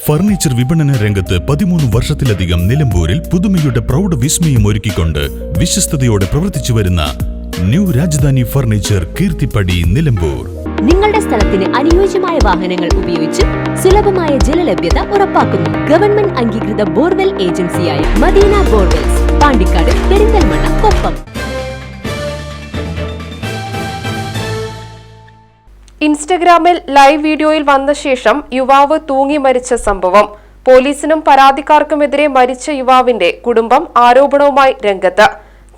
Furniture വിപണന രംഗത്ത് 13 വർഷത്തിലധികം നിലമ്പൂരിൽ പുതുമയുടെ പ്രൗഢ വിസ്മയം ഒരുക്കിക്കൊണ്ട് വിശ്വസ്തയോടെ പ്രവർത്തിച്ചു വരുന്ന ന്യൂ രാജധാനി ഫർണിച്ചർ കീർത്തിപ്പടി നിലമ്പൂർ. നിങ്ങളുടെ സ്ഥലത്തിന് അനുയോജ്യമായ വാഹനങ്ങൾ ഉപയോഗിച്ച് സുലഭമായ ജലലഭ്യത ഉറപ്പാക്കുന്നു. ഗവൺമെന്റ് അംഗീകൃത ബോർവെൽ ഏജൻസിയായ മദീന ബോർവെൽസ്, പാണ്ടിക്കാട്, പെരിന്തൽമണ്ണ, കൊപ്പം. ഇൻസ്റ്റഗ്രാമിൽ ലൈവ് വീഡിയോയിൽ വന്ന ശേഷം യുവാവ് തൂങ്ങി മരിച്ച സംഭവം. പോലീസിനും പരാതിക്കാർക്കുമെതിരെ മരിച്ച യുവാവിന്റെ കുടുംബം ആരോപണവുമായി രംഗത്ത്.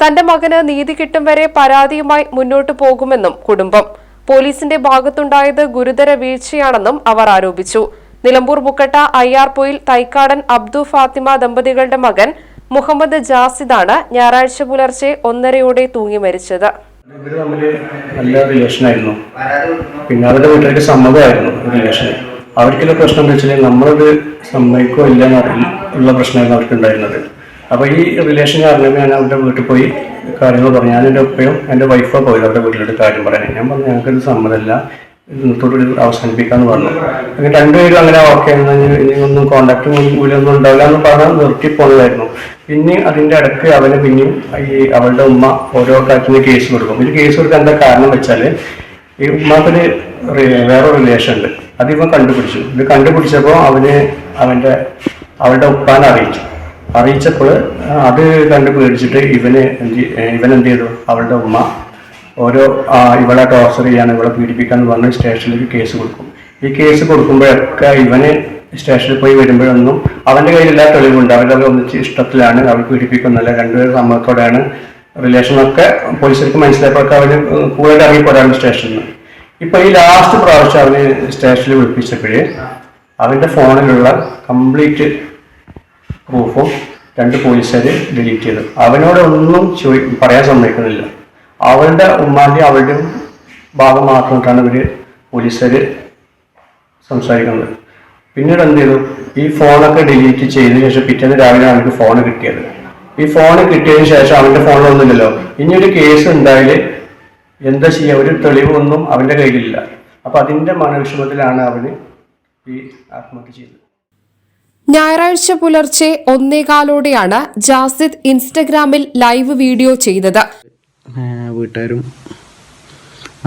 തന്റെ മകന് നീതി കിട്ടും വരെ പരാതിയുമായി മുന്നോട്ടു പോകുമെന്നും കുടുംബം. പോലീസിന്റെ ഭാഗത്തുണ്ടായത് ഗുരുതര വീഴ്ചയാണെന്നും അവർ ആരോപിച്ചു. നിലമ്പൂർ മുക്കട്ട അയ്യാർപൊയിൽ തൈക്കാടൻ അബ്ദു ഫാത്തിമ ദമ്പതികളുടെ മകൻ മുഹമ്മദ് ജാസിദാണ് ഞായറാഴ്ച പുലർച്ചെ 1:30 തൂങ്ങി മരിച്ചത്. ഇവര് തമ്മിൽ നല്ല റിലേഷനായിരുന്നു. പിന്നെ അവരുടെ വീട്ടിലേക്ക് സമ്മതമായിരുന്നു റിലേഷൻ. അവർക്കുള്ള പ്രശ്നം എന്ന് വെച്ചാൽ നമ്മളത് സമ്മതിക്കോ ഇല്ല ഉള്ള പ്രശ്നമായിരുന്നു അവർക്ക് ഉണ്ടായിരുന്നത്. അപ്പോൾ ഈ റിലേഷൻ കാരണം ഞാൻ അവരുടെ വീട്ടിൽ പോയി കാര്യങ്ങൾ പറഞ്ഞു. ഞാൻ എൻ്റെ ഉപ്പയും എൻ്റെ വൈഫോ പോയത് അവരുടെ വീട്ടിലോട്ട് കാര്യം പറയാൻ. ഞാൻ പറഞ്ഞു ഞങ്ങൾക്കത് സമ്മതമല്ല, ഇന്നത്തോടുകൂടി അവസാനിപ്പിക്കാമെന്ന് പറഞ്ഞു. അങ്ങനെ രണ്ടുപേരും അങ്ങനെ ഓക്കെ ഇനി ഒന്നും കോണ്ടാക്റ്റും കൂടിയൊന്നും ഉണ്ടാവില്ല എന്ന് പറഞ്ഞാൽ നിർത്തി പോകുന്നതായിരുന്നു. പിന്നെ അതിൻ്റെ ഇടയ്ക്ക് അവന് പിന്നെയും ഈ അവളുടെ ഉമ്മ ഓരോ കാര്യത്തിന് കേസ് കൊടുക്കും. ഇത് കേസ് കൊടുക്കാൻ എന്താ കാരണം വെച്ചാൽ ഈ ഉമ്മാക്കൊരു വേറെ റിലേഷൻ ഉണ്ട്. അതിവൻ കണ്ടുപിടിച്ചു. ഇത് കണ്ടുപിടിച്ചപ്പോൾ അവളുടെ ഉപ്പാനെ അറിയിച്ചപ്പോൾ അത് കണ്ടു പേടിച്ചിട്ട് ഇവൻ എന്ത് ചെയ്തു, അവളുടെ ഉമ്മ ഇവളെ ടോർച്ചർ ചെയ്യാൻ, ഇവളെ പീഡിപ്പിക്കാന്ന് പറഞ്ഞ് സ്റ്റേഷനിലേക്ക് കേസ് കൊടുക്കും. ഈ കേസ് കൊടുക്കുമ്പോഴൊക്കെ ഇവന് സ്റ്റേഷനിൽ പോയി വരുമ്പോഴൊന്നും അവൻ്റെ കയ്യിലെല്ലാ തെളിവുണ്ട്. അവരത് ഒന്നിച്ച് ഇഷ്ടത്തിലാണ്, അവൾ പീഡിപ്പിക്കുന്നല്ല, രണ്ടുപേരും സമ്മതത്തോടെയാണ് റിലേഷനൊക്കെ പോലീസുകാർക്ക് മനസ്സിലായപ്പോഴൊക്കെ അവന് കൂടുതൽ ഇറങ്ങിപ്പോരാണ് സ്റ്റേഷനിൽ നിന്ന്. ഇപ്പൊ ഈ ലാസ്റ്റ് പ്രാവശ്യം അവന് സ്റ്റേഷനിൽ വിളിപ്പിച്ചപ്പോഴേ അവൻ്റെ ഫോണിലുള്ള കംപ്ലീറ്റ് പ്രൂഫും 2 പോലീസുകാർ ഡിലീറ്റ് ചെയ്തു. അവനോടൊന്നും പറയാൻ സമ്മതിക്കുന്നില്ല. അവളുടെ ഉമ്മാൻ്റെയും അവളുടെയും ഭാഗം മാത്രമായിട്ടാണ് പോലീസുകാർ സംസാരിക്കുന്നത്. പിന്നീട് എന്ത് ചെയ്തു, ഈ ഫോണൊക്കെ ഡിലീറ്റ് ചെയ്തതിനു ശേഷം പിറ്റേന്ന് രാവിലെ അവർക്ക് ഫോണ് കിട്ടിയത്. ഈ ഫോണ് കിട്ടിയതിന് ശേഷം അവൻ്റെ ഫോണിലൊന്നുമില്ലല്ലോ. ഇനിയൊരു കേസ് ഉണ്ടായാൽ എന്താ ചെയ്യുക, ഒരു തെളിവൊന്നും അവൻ്റെ കയ്യിലില്ല. അപ്പൊ അതിൻ്റെ മനോവിഷമത്തിലാണ് അവന് ഈ ആത്മഹത്യ ചെയ്തത്. ഞായറാഴ്ച പുലർച്ചെ 1:15 ജാസിദ് ഇൻസ്റ്റഗ്രാമിൽ ലൈവ് വീഡിയോ ചെയ്തത്. വീട്ടുകാരും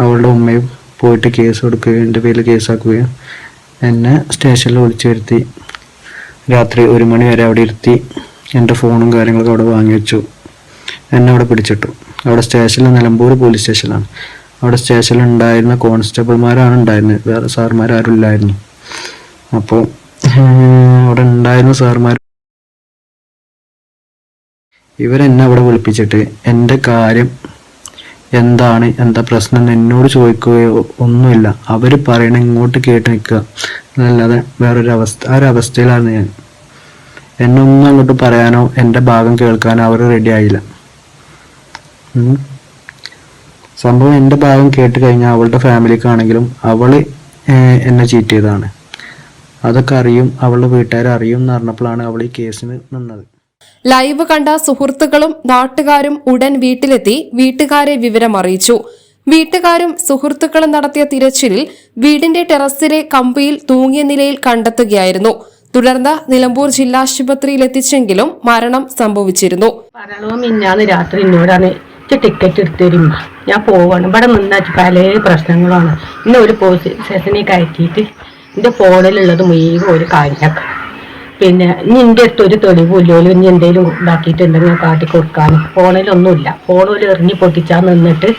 അവളുടെ ഉമ്മയും പോയിട്ട് കേസ് കൊടുക്കുകയും എൻ്റെ പേരിൽ കേസാക്കുകയും എന്നെ സ്റ്റേഷനിൽ വിളിച്ചു വരുത്തി രാത്രി 1 മണി വരെ അവിടെ ഇരുത്തി എൻ്റെ ഫോണും കാര്യങ്ങളൊക്കെ അവിടെ വാങ്ങി വെച്ചു. എന്നെ അവിടെ പിടിച്ചിട്ടു. അവിടെ സ്റ്റേഷനിൽ നിലമ്പൂർ പോലീസ് സ്റ്റേഷനാണ്. അവിടെ സ്റ്റേഷനിൽ ഉണ്ടായിരുന്ന കോൺസ്റ്റബിൾമാരാണ് ഉണ്ടായിരുന്നത്, വേറെ സാർമാരും ഇല്ലായിരുന്നു. അപ്പോൾ അവിടെ ഉണ്ടായിരുന്ന സാർമാർ ഇവരെന്നെ അവിടെ വിളിപ്പിച്ചിട്ട് എൻ്റെ കാര്യം എന്താ പ്രശ്നം എന്നോട് ചോദിക്കുകയോ ഒന്നുമില്ല. അവർ പറയണ ഇങ്ങോട്ട് കേട്ട് നിൽക്കുക എന്നല്ലാതെ ആ ഒരു അവസ്ഥയിലാണ് ഞാൻ. എന്നൊന്നും അങ്ങോട്ട് പറയാനോ എൻ്റെ ഭാഗം കേൾക്കാനോ അവർ റെഡി ആയില്ല. സംഭവം എൻ്റെ ഭാഗം കേട്ട് കഴിഞ്ഞാൽ അവളുടെ ഫാമിലിക്കാണെങ്കിലും അവൾ എന്നെ ചീറ്റ് ചെയ്തതാണ്, അതൊക്കെ അറിയും, അവളുടെ വീട്ടുകാർ അറിയും എന്ന് പറഞ്ഞപ്പോഴാണ് അവൾ ഈ കേസിന് നിന്നത്. ലൈവ് കണ്ട സുഹൃത്തുക്കളും നാട്ടുകാരും ഉടൻ വീട്ടിലെത്തി വീട്ടുകാരെ വിവരം അറിയിച്ചു. വീട്ടുകാരും സുഹൃത്തുക്കളും നടത്തിയ തിരച്ചിലിൽ വീടിന്റെ ടെറസിലെ കമ്പിയിൽ തൂങ്ങിയ നിലയിൽ കണ്ടെത്തുകയായിരുന്നു. തുടർന്ന് നിലമ്പൂർ ജില്ലാശുപത്രിയിൽ എത്തിച്ചെങ്കിലും മരണം സംഭവിച്ചിരുന്നു. മിഞ്ഞാന്ന് രാത്രി എന്നോടാണ് ടിക്കറ്റ് എടുത്തരും, ഞാൻ പോവാണ്, ഇവിടെ നിന്നാച്ച് പല പ്രശ്നങ്ങളാണ്, ഇന്ന് ഒരു പോലീസ് സ്റ്റേഷനിൽ കയറ്റിയിട്ട് എൻ്റെ ഫോണിലുള്ളത് മുഴുവൻ ഒരു കാര്യമാക്കാം. പിന്നെ ഇനി എൻ്റെ അടുത്ത് ഒരു തെളിവില്ലല്ലോ, ഇനി എന്തെങ്കിലും ഇതാക്കിയിട്ടുണ്ടെങ്കിൽ കാട്ടി കൊടുക്കാനും ഫോണിലൊന്നുമില്ല. ഫോണിൽ എറിഞ്ഞ് പൊട്ടിച്ചാൽ നിന്നിട്ട്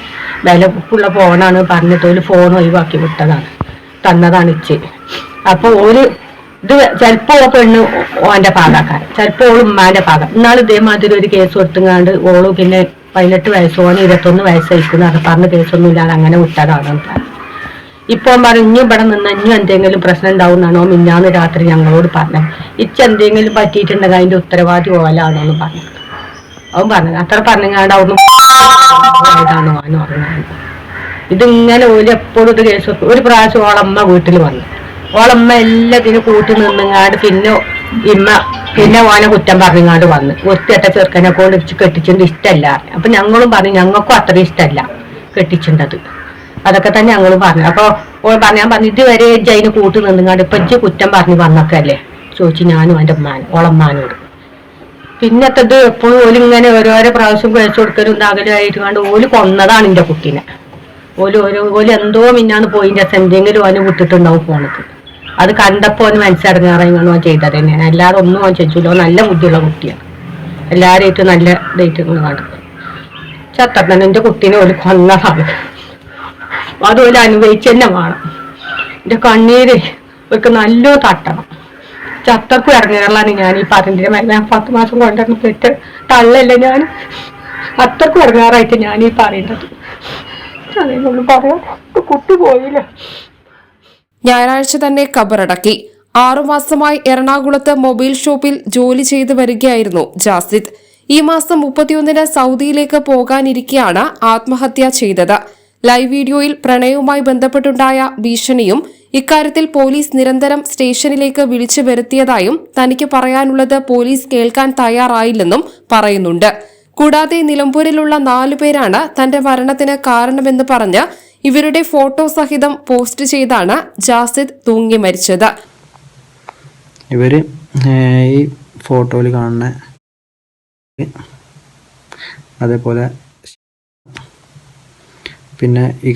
വിലക്കുള്ള ഫോണാണ് പറഞ്ഞിട്ട് ഒരു ഫോൺ ഒഴിവാക്കി വിട്ടതാണ്, തന്നതാണ് ഇച്ച്. അപ്പോൾ ഇത് ചിലപ്പോൾ പെണ്ണ് ഓൻ്റെ ഭാഗക്കാരൻ, ചിലപ്പോൾ ഓൾ ഉമ്മാൻ്റെ ഭാഗം. ഇന്നാൾ ഇതേമാതിരി ഒരു കേസ് കൊടുത്തുങ്ങാണ്ട് ഓള് പിന്നെ 18 വയസ്സ് ഓന് 21 വയസ്സായിരിക്കുന്നു, അത് പറഞ്ഞ കേസൊന്നും ഇല്ലാതെ അങ്ങനെ വിട്ടതാണ്. ഇപ്പം പറഞ്ഞു ഇവിടെ നിന്ന് ഇനി എന്തെങ്കിലും പ്രശ്നം ഉണ്ടാവും എന്നാണോ മിഞ്ഞാന്ന് രാത്രി ഞങ്ങളോട് പറഞ്ഞത്. എന്തെങ്കിലും പറ്റിയിട്ടുണ്ടെങ്കിൽ അതിന്റെ ഉത്തരവാദി ഓലാണോന്ന് പറഞ്ഞത്. അവൻ പറഞ്ഞത് അത്ര പറഞ്ഞാണ്ട് അവിടുന്ന് ഇതാണോ അവന് പറഞ്ഞത്. ഇതിങ്ങനെ ഓല് എപ്പോഴും ഇത് കേസ് വെക്കും. ഒരു പ്രാവശ്യം ഓളമ്മ വീട്ടിൽ വന്നു, ഓളമ്മ എല്ലാത്തിനും കൂട്ടി നിന്നുങ്ങാണ്ട് പിന്നെ ഓനെ കുറ്റം പറഞ്ഞങ്ങാണ്ട് വന്ന് ഒത്തിട്ട ചെറുക്കനെ കൊണ്ട് കെട്ടിച്ചിട്ട് ഇഷ്ടമല്ല. അപ്പൊ ഞങ്ങളും പറഞ്ഞു ഞങ്ങൾക്കും അത്ര ഇഷ്ടമല്ല കെട്ടിച്ചിട്ടത്. അതൊക്കെ തന്നെ ഞങ്ങളും പറഞ്ഞു. അപ്പോൾ ഞാൻ പറഞ്ഞു ഇതുവരെ അതിന് കൂട്ടി നിന്നുങ്ങാണ്ട് ഇപ്പൊ കുറ്റം പറഞ്ഞു വന്നൊക്കെ അല്ലേ, ചോദിച്ചു ഞാനും എൻ്റെ ഓളമ്മാനോട്. പിന്നത്തത് എപ്പോഴും ഓലിങ്ങനെ ഓരോരോ പ്രാവശ്യം കഴിച്ചു കൊടുക്കലും ഇതാകലുമായിട്ട് കണ്ട് ഓല് കൊന്നതാണ് എൻ്റെ കുട്ടീനെ. ഓല് എന്തോ മിന്നാന്ന് പോയിൻ്റെ എന്തെങ്കിലും ഓന് വിട്ടിട്ടുണ്ടാവും ഫോണിക്ക്. അത് കണ്ടപ്പോൾ ഓന് മനസ്സിറങ്ങാറങ്ങാണ് ഓൻ ചെയ്തത് തന്നെയാണ്. അല്ലാതെ ഒന്നും ഓൻ ചെയ്യൂല. നല്ല ബുദ്ധിയുള്ള കുട്ടിയാണ്. എല്ലാവരുമായിട്ട് നല്ല ഇതായിട്ട് കണ്ടത്. ചത്തന്നെ എൻ്റെ കുട്ടീനെ ഓല് കൊന്നതാണ്. അതുപോലെ അനുഭവിച്ച് തന്നെ വേണം. എൻ്റെ കണ്ണീര് അവർക്ക് നല്ലോ തട്ടണം. ചത്തർക്കും ഇറങ്ങാറിലാണ് ഞാൻ ഈ പറഞ്ഞിട്ട്. ഞാൻ 10 മാസം കൊണ്ടുവന്ന് പെറ്റ് തള്ളല്ല ഞാൻ. അത്രക്കും ഇറങ്ങാറായിട്ട് ഞാൻ ഈ പറയുന്നത്. അതിനൊന്നും പറയാം. കുട്ടി പോയില്ല. ഞായറാഴ്ച തന്നെ ഖബറടക്കി. 6 മാസമായി എറണാകുളത്ത് മൊബൈൽ ഷോപ്പിൽ ജോലി ചെയ്തു വരികയായിരുന്നു ജാസിദ്. ഈ മാസം 31-ന് സൗദിയിലേക്ക് പോകാനിരിക്കെയാണ് ആത്മഹത്യ ചെയ്തത്. ലൈവ് വീഡിയോയിൽ പ്രണയവുമായി ബന്ധപ്പെട്ടുണ്ടായ ഭീഷണിയും ഇക്കാര്യത്തിൽ പോലീസ് നിരന്തരം സ്റ്റേഷനിലേക്ക് വിളിച്ചു വരുത്തിയതായും തനിക്ക് പറയാനുള്ളത് പോലീസ് കേൾക്കാൻ തയ്യാറായില്ലെന്നും പറയുന്നുണ്ട്. കൂടാതെ നിലമ്പൂരിലുള്ള 4 പേരാണ് തന്റെ മരണത്തിന് കാരണമെന്ന് പറഞ്ഞ് ഇവരുടെ ഫോട്ടോ സഹിതം പോസ്റ്റ് ചെയ്താണ് ജാസിദ് തൂങ്ങി മരിച്ചത്. ഇവര് ഈ ഫോട്ടോയിൽ കാണുന്ന അതേപോലെ പിന്നെ ഈ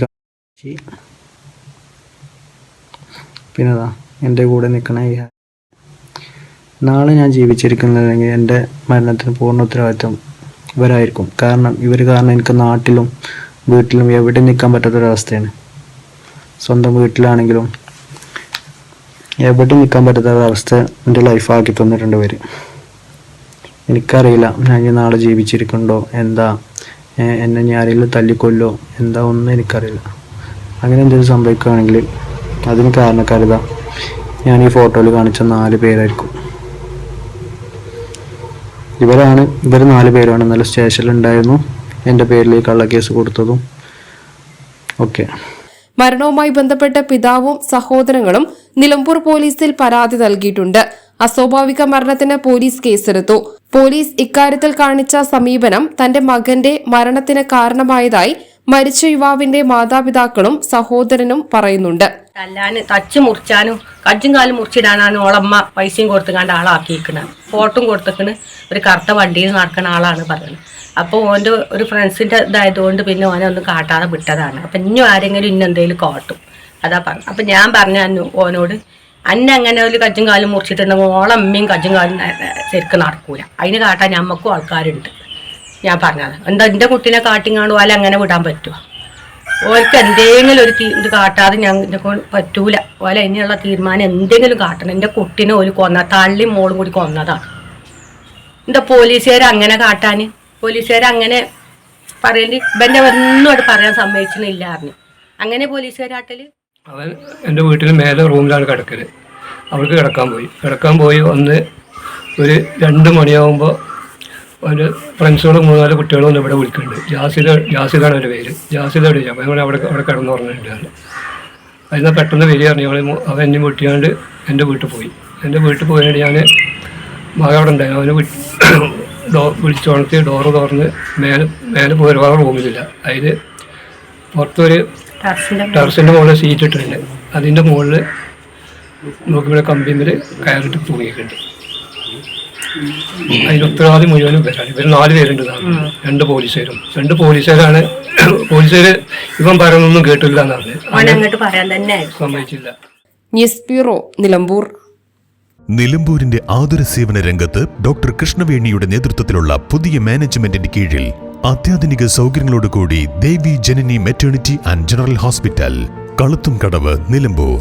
പിന്നെതാ എൻ്റെ കൂടെ നിൽക്കണ ഈ നാളെ ഞാൻ ജീവിച്ചിരിക്കുന്നതെങ്കിൽ എൻ്റെ മരണത്തിന് പൂർണ്ണ ഉത്തരവാദിത്വം ഇവരായിരിക്കും. കാരണം ഇവർ കാരണം എനിക്ക് നാട്ടിലും വീട്ടിലും എവിടെ നിൽക്കാൻ പറ്റാത്തൊരവസ്ഥയാണ്. സ്വന്തം വീട്ടിലാണെങ്കിലും എവിടെ നിൽക്കാൻ പറ്റാത്തൊരവസ്ഥ എൻ്റെ ലൈഫാക്കി തന്നിട്ടുണ്ട് ഇവർ. എനിക്കറിയില്ല ഞാൻ നാളെ ജീവിച്ചിരിക്കുന്നുണ്ടോ, എന്താ എന്നെ ഞാൻ ആരെങ്കിലും തല്ലിക്കൊല്ലോ എന്താ ഒന്നും എനിക്കറിയില്ല. അങ്ങനെ എന്തെങ്കിലും സംഭവിക്കുകയാണെങ്കിൽ അതിന് കാരണക്കാരിതാ ഞാൻ ഈ ഫോട്ടോയിൽ കാണിച്ച 4 പേരായിരിക്കും. ഇവർ 4 പേരാണ് ഇന്നലെ സ്റ്റേഷനിലുണ്ടായിരുന്നു. എൻ്റെ പേരിൽ കള്ളക്കേസ് കൊടുത്തതും ഒക്കെ. മരണവുമായി ബന്ധപ്പെട്ട് പിതാവും സഹോദരങ്ങളും നിലമ്പൂർ പോലീസിൽ പരാതി നൽകിയിട്ടുണ്ട്. അസ്വാഭാവിക മരണത്തിന് പോലീസ് കേസെടുത്തു. പോലീസ് ഇക്കാര്യത്തിൽ കാണിച്ച സമീപനം തന്റെ മകന്റെ മരണത്തിന് കാരണമായതായി മരിച്ച യുവാവിന്റെ മാതാപിതാക്കളും സഹോദരനും പറയുന്നുണ്ട്. തല്ലാന് തച്ച് മുറിച്ചാനും കജ്ജും കാലും മുറിച്ചിടാനാണ് ഓളമ്മ പൈസയും കൊടുത്തുകൊണ്ട് ആളാക്കിയിരിക്കുന്നത്. ഫോട്ടും കൊടുത്തിക്കണ്. ഒരു കറുത്ത വണ്ടിയിൽ നടക്കുന്ന ആളാണ് പറയുന്നത്. അപ്പോൾ ഓൻ്റെ ഒരു ഫ്രണ്ട്സിൻ്റെ ഇതായതുകൊണ്ട് പിന്നെ ഓനെ ഒന്നും കാട്ടാതെ വിട്ടതാണ്. അപ്പം ഇനിയും ആരെങ്കിലും ഇന്നെന്തെങ്കിലും കാട്ടും അതാ പറഞ്ഞു. അപ്പം ഞാൻ പറഞ്ഞു ഓനോട് അന്നെ അങ്ങനെ ഒരു കജ്ജും കാലും മുറിച്ചിട്ടുണ്ടെങ്കിൽ ഓളമ്മയും കജ്ജും കാലും ശരിക്കും നടക്കൂല. അതിന് കാട്ടാൻ ഞമ്മക്കും ആൾക്കാരുണ്ട്. ഞാൻ പറഞ്ഞത് എന്താ എൻ്റെ കുട്ടീനെ കാട്ടിങ്ങാണ്ട് ഓല അങ്ങനെ വിടാൻ പറ്റുമോ? ഓൾക്ക് എന്തെങ്കിലും ഒരു ഇത് കാട്ടാതെ ഞങ്ങൾക്ക് പറ്റൂല. ഓല അതിനുള്ള തീരുമാനം എന്തെങ്കിലും കാട്ടണം. എൻ്റെ കുട്ടീനെ ഒരു തള്ളി മോളും കൂടി കൊന്നതാണ്. എന്താ പോലീസുകാർ അങ്ങനെ കാട്ടാൻ? പോലീസുകാർ അങ്ങനെ പറയേണ്ടി ഇവൻ്റെ ഒന്നും പറയാൻ സമ്മതിച്ചിട്ടില്ലായിരുന്നു. അങ്ങനെ പോലീസുകാരാട്ടല് അവൻ എൻ്റെ വീട്ടിൽ മേലെ റൂമിലാണ് കിടക്കൽ. അവൾക്ക് കിടക്കാൻ പോയി വന്ന് ഒരു 2 മണിയാകുമ്പോൾ അവൻ്റെ ഫ്രണ്ട്സുകളും 3-4 കുട്ടികളും ഒന്ന് ഇവിടെ വിളിക്കുന്നുണ്ട്. ജാസിദാണ് എൻ്റെ പേര്. ജാസിദ എവിടെ ചോദിച്ചു. അപ്പോൾ അവിടെ കിടന്നു പറഞ്ഞിട്ടുണ്ട്. അതിന് പെട്ടെന്ന് വരിക പറഞ്ഞു. അവൻ എന്നെ വിട്ടിയാണ്ട് എൻ്റെ വീട്ടിൽ പോയി. എൻ്റെ വീട്ടിൽ പോയിട്ട് ഞാൻ മകൻ അവിടെ ഉണ്ടായിരുന്നു. അവനെ വിളിച്ചുണർത്തി ഡോറ് തുറന്ന് മേലെ പോയി ഒരുപാട് റൂമിലില്ല. അതിൽ പുറത്തൊരു ടെറസിൻ്റെ മുകളിൽ സീറ്റ് ഇട്ടിട്ടുണ്ട്. അതിൻ്റെ മുകളിൽ നോക്കിവിടെ കമ്പിയിൽ കയറിട്ട് തൂങ്ങിയിട്ടുണ്ട്. അതിന് ഉത്തരവാദി മുഴുവനും പേരാണ്. ഇവർ 4 പേരുണ്ട്. 2 പോലീസുകാരും. 2 പോലീസുകാരാണ്. പോലീസുകാർ ഇവൻ പറയുന്നൊന്നും കേട്ടില്ല എന്നാണ് സമ്മതിച്ചില്ല. News bureau Nilambur. നിലമ്പൂരിന്റെ ആതുര സേവന രംഗത്ത് ഡോക്ടർ കൃഷ്ണവേണിയുടെ നേതൃത്വത്തിലുള്ള പുതിയ മാനേജ്മെന്റിന്റെ കീഴിൽ അത്യാധുനിക സൗകര്യങ്ങളോടുകൂടി Devi Janani maternity and general hospital, Kaluthumkadavu, Nilambur.